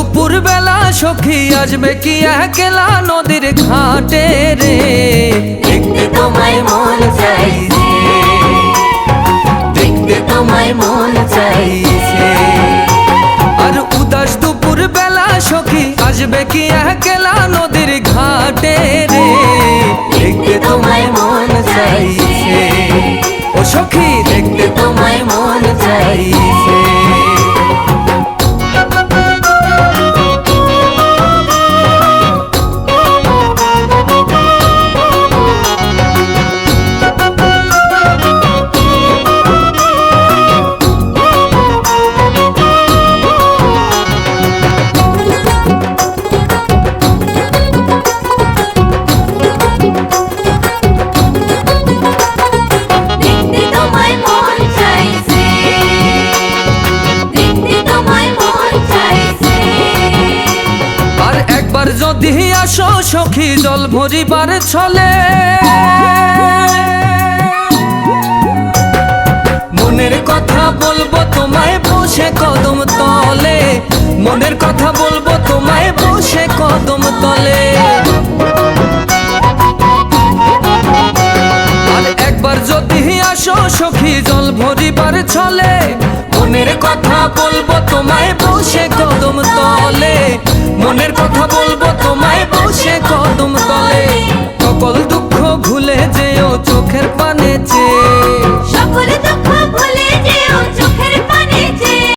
দুপুর বেলা সখী আসবে কি একলা নদীর ঘাটে রে, দেখতে তোমায় মন চাইছে, দেখতে তোমায় মন চাইছে। আর উদাস দুপুর বেলা সখী আসবে কি একলা নদীর ঘাটে রে, দেখতে তোমায় মন চাইছে, ও সখী দেখতে তোমায় মন চাইছে। যদি আসো সখী জল ভরিবার ছলে, মনের কথা বলবো তোমায় বসে কদম তলে, মনের কথা বলবো তোমায় বসে কদম তলে। আর একবার যদি আসো সখী জল ভরিবার ছলে, মনের কথা বলবো তোমায় বসে কদম তলে, মনের কথা বলবো তোমায় বসে কদম